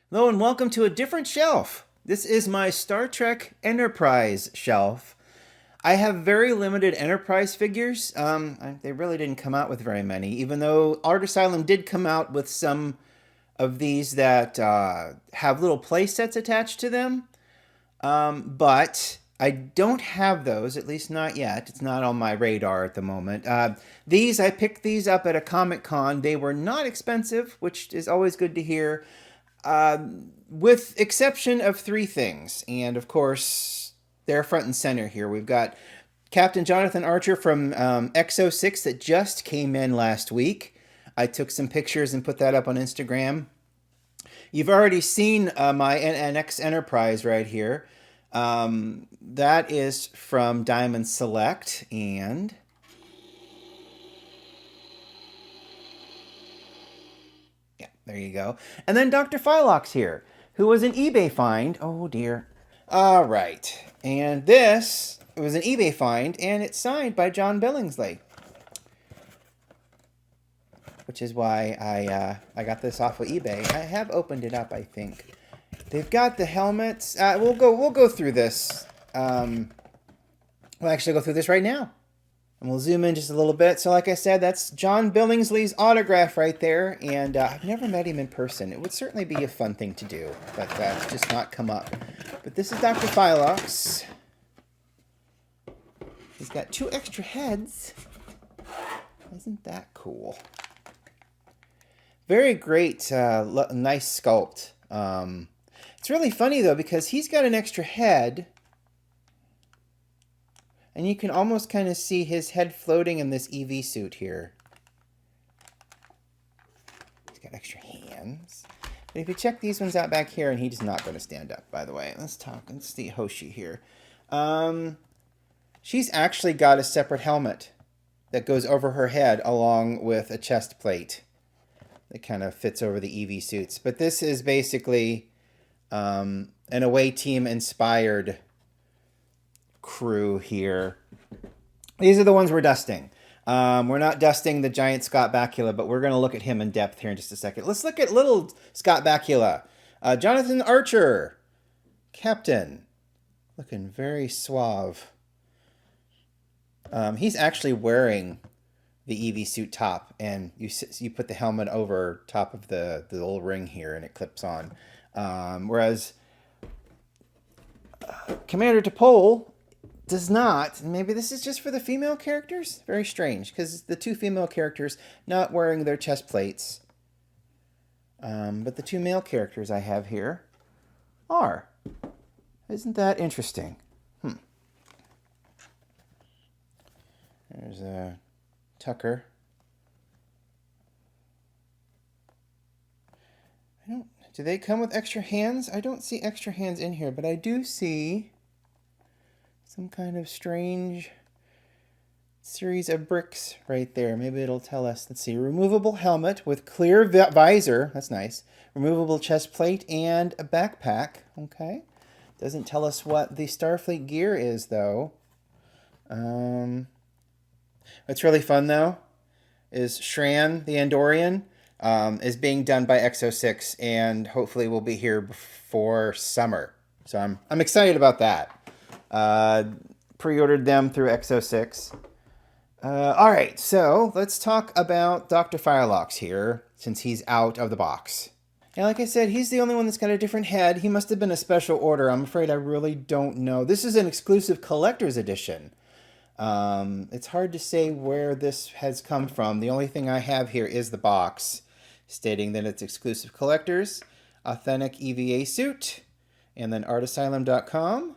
Hello and welcome to a different shelf. This is my Star Trek Enterprise shelf. I have very limited Enterprise figures. They really didn't come out with very many, even though Art Asylum did come out with some of these that have little play sets attached to them. But I don't have those, at least not yet. It's not on my radar at the moment. I picked these up at a Comic Con. They were not expensive, which is always good to hear. With exception of three things. And of course, they're front and center here. We've got Captain Jonathan Archer from Exo-6 that just came in last week. I took some pictures and put that up on Instagram. You've already seen my NX Enterprise right here. That is from Diamond Select, and yeah, there you go. And then Dr. Phylox here, who was an eBay find. Oh dear. All right, and this was an eBay find, and it's signed by John Billingsley, which is why I got this off of eBay. I have opened it up, I think. They've got the helmets. We'll go through this. We'll actually go through this right now. And we'll zoom in just a little bit. So like I said, that's John Billingsley's autograph right there. And I've never met him in person. It would certainly be a fun thing to do, but it's just not come up. But this is Dr. Phylox. He's got 2 extra heads. Isn't that cool? Very great, nice sculpt. It's really funny, though, because he's got an extra head. And you can almost kind of see his head floating in this EV suit here. He's got extra hands. But if you check these ones out back here, and he's not going to stand up, by the way. Let's see Hoshi here. She's actually got a separate helmet that goes over her head along with a chest plate that kind of fits over the EV suits. But this is basically an away team inspired crew here. These are the ones we're dusting. We're not dusting the giant Scott Bakula, but we're going to look at him in depth here in just a second. Let's look at little Scott Bakula. Jonathan Archer, Captain, looking very suave. He's actually wearing the EV suit top, and you put the helmet over top of the little ring here, and it clips on. Whereas Commander T'Pol does not. Maybe this is just for the female characters? Very strange, because the 2 female characters not wearing their chest plates. But the 2 male characters I have here are. Isn't that interesting? There's Tucker. Do they come with extra hands? I don't see extra hands in here, but I do see some kind of strange series of bricks right there. Maybe it'll tell us. Let's see. Removable helmet with clear visor. That's nice. Removable chest plate and a backpack. Okay. Doesn't tell us what the Starfleet gear is, though. What's really fun, though, is Shran, the Andorian, is being done by Exo-6, and hopefully will be here before summer. So I'm excited about that. Pre-ordered them through Exo-6. All right, so let's talk about Dr. Phylox here, since he's out of the box. And like I said, he's the only one that's got a different head. He must have been a special order. I'm afraid I really don't know. This is an exclusive collector's edition. It's hard to say where this has come from. The only thing I have here is the box, stating that it's exclusive collectors, authentic EVA suit, and then artasylum.com,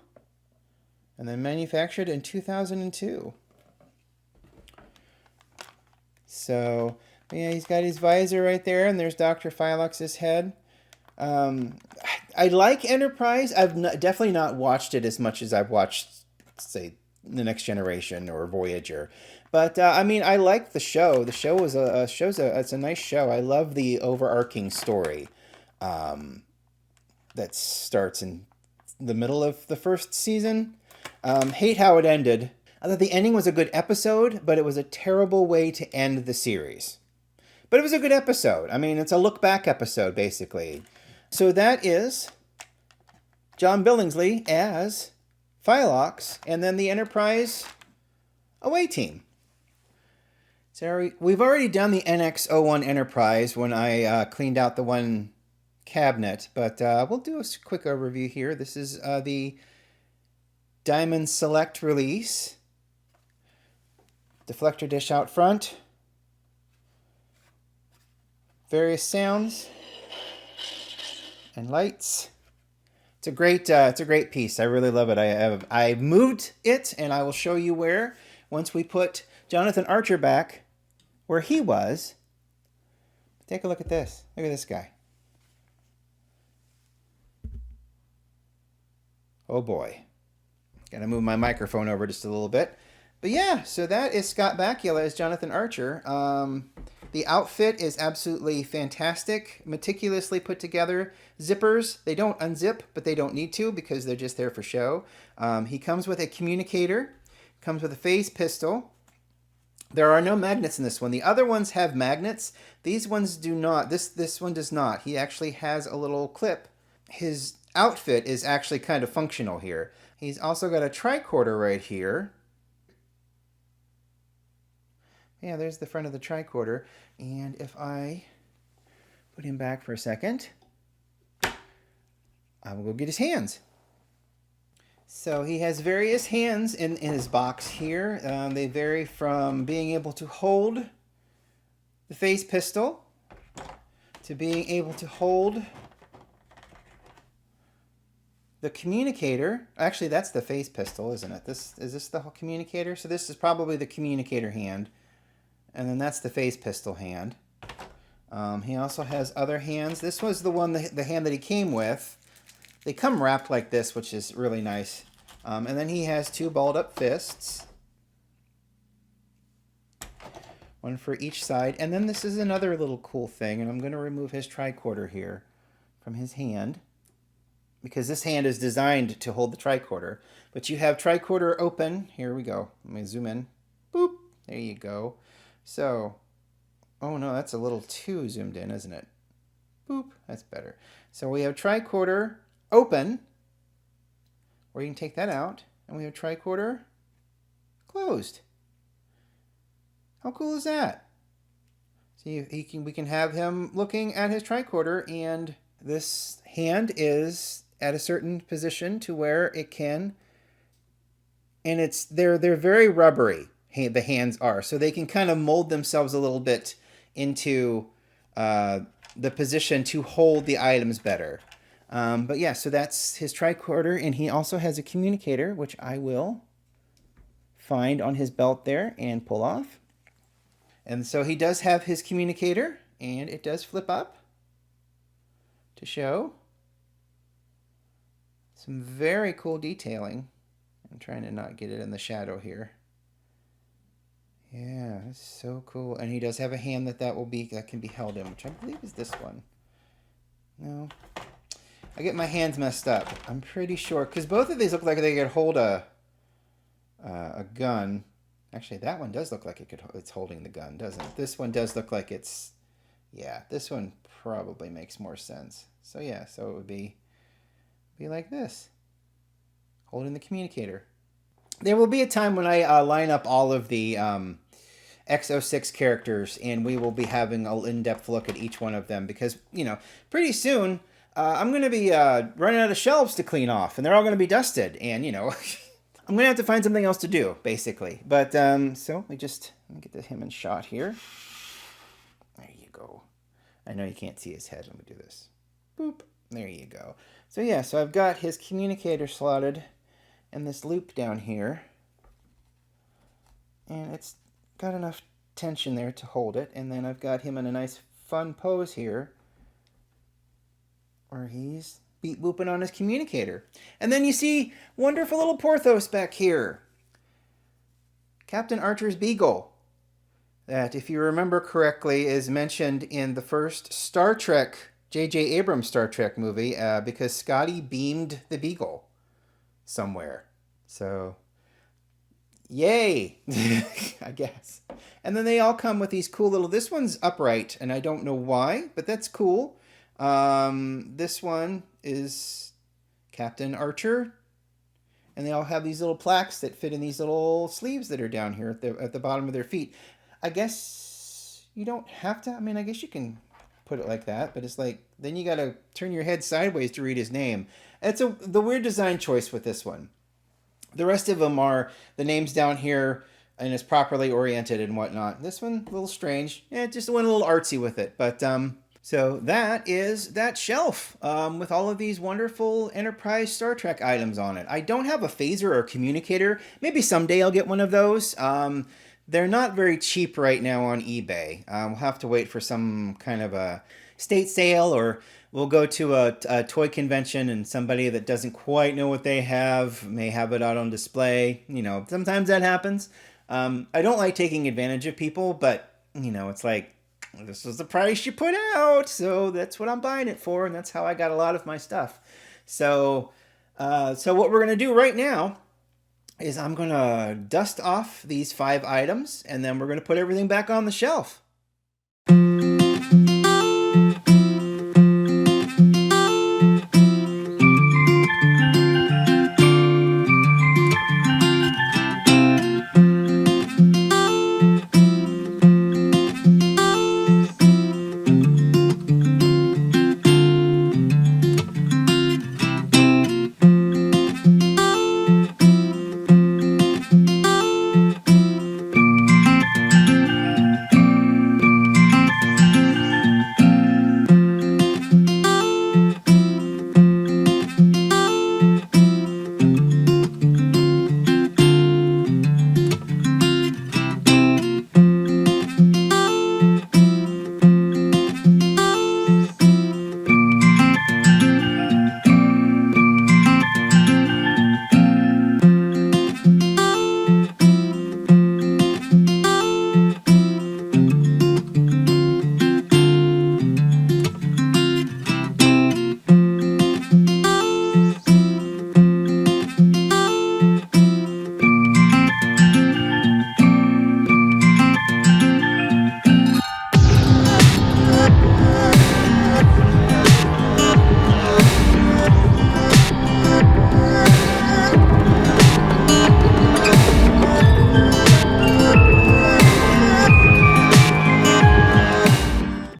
and then manufactured in 2002. So, yeah, he's got his visor right there, and there's Dr. Phylox's head. I like Enterprise. I've definitely not watched it as much as I've watched, say, The Next Generation or Voyager. But I mean, I like the show. The show is it's a nice show. I love the overarching story that starts in the middle of the first season. Hate how it ended. I thought the ending was a good episode, but it was a terrible way to end the series. But it was a good episode. I mean, it's a look back episode, basically. So that is John Billingsley as Phylox, and then the Enterprise away team. So we've already done the NX-01 Enterprise when I cleaned out the one cabinet, but we'll do a quick overview here. This is the Diamond Select release. Deflector dish out front. Various sounds and lights. It's a great piece. I really love it. I moved it, and I will show you where once we put Jonathan Archer back where he was. Take a look at this. Look at this guy. Oh boy. Gotta move my microphone over just a little bit. But yeah, so that is Scott Bakula as Jonathan Archer. The outfit is absolutely fantastic, meticulously put together. Zippers, they don't unzip, but they don't need to because they're just there for show. He comes with a communicator, comes with a phase pistol. There are no magnets in this one. The other ones have magnets. These ones do not. This one does not. He actually has a little clip. His outfit is actually kind of functional here. He's also got a tricorder right here. Yeah, there's the front of the tricorder. And if I put him back for a second, I will go get his hands. So he has various hands in his box here. They vary from being able to hold the phase pistol to being able to hold the communicator. Actually, that's the phase pistol, isn't it? Is this the communicator? So this is probably the communicator hand. And then that's the phase pistol hand. He also has other hands. This was the one, the hand that he came with. They come wrapped like this, which is really nice. And then he has two balled up fists. One for each side. And then this is another little cool thing. And I'm going to remove his tricorder here from his hand, because this hand is designed to hold the tricorder. But you have tricorder open. Here we go. Let me zoom in. Boop. There you go. So, oh no, that's a little too zoomed in, isn't it? Boop. That's better. So we have tricorder open, or you can take that out, and we have tricorder closed. How cool is that? See, we can have him looking at his tricorder, and this hand is at a certain position to where it can, and they're very rubbery. The hands are, so they can kind of mold themselves a little bit into the position to hold the items better. But yeah, so that's his tricorder, and he also has a communicator, which I will find on his belt there and pull off. And so he does have his communicator, and it does flip up to show some very cool detailing. I'm trying to not get it in the shadow here. Yeah, that's so cool. And he does have a hand that can be held in, which I believe is this one. No, I get my hands messed up. I'm pretty sure, because both of these look like they could hold a gun. Actually, that one does look like it's holding the gun, doesn't it? This one does look like it's, yeah, this one probably makes more sense. So yeah, so it would be like this, holding the communicator. There will be a time when I line up all of the Exo-6 characters, and we will be having an in-depth look at each one of them, because, you know, pretty soon I'm going to be running out of shelves to clean off, and they're all going to be dusted, and, you know, I'm going to have to find something else to do, basically. But, so let me get him in shot here. There you go. I know you can't see his head. Let me do this. Boop. There you go. So yeah, so I've got his communicator slotted in this loop down here, and it's got enough tension there to hold it. And then I've got him in a nice fun pose here where he's beat booping on his communicator. And then you see wonderful little Porthos back here, Captain Archer's Beagle, that, if you remember correctly, is mentioned in the first Star Trek, J.J. Abrams Star Trek movie, because Scotty beamed the Beagle somewhere. So, yay, I guess. And then they all come with these cool little, this one's upright, and I don't know why, but that's cool. This one is Captain Archer, and they all have these little plaques that fit in these little sleeves that are down here at the bottom of their feet. I guess you don't have to. I mean, I guess you can put it like that, but it's like then you got to turn your head sideways to read his name. It's the weird design choice with this one. The rest of them are the names down here and it's properly oriented and whatnot. This one a little strange. Yeah, just went a little artsy with it, but so that is that shelf with all of these wonderful Enterprise Star Trek items on it. I don't have a phaser or communicator. Maybe someday I'll get one of those. They're not very cheap right now on eBay. We'll have to wait for some kind of a state sale, or we'll go to a toy convention and somebody that doesn't quite know what they have may have it out on display. You know, sometimes that happens. I don't like taking advantage of people, but, you know, it's like, this is the price you put out, so that's what I'm buying it for, and that's how I got a lot of my stuff. So what we're going to do right now is I'm going to dust off these 5 items, and then we're going to put everything back on the shelf.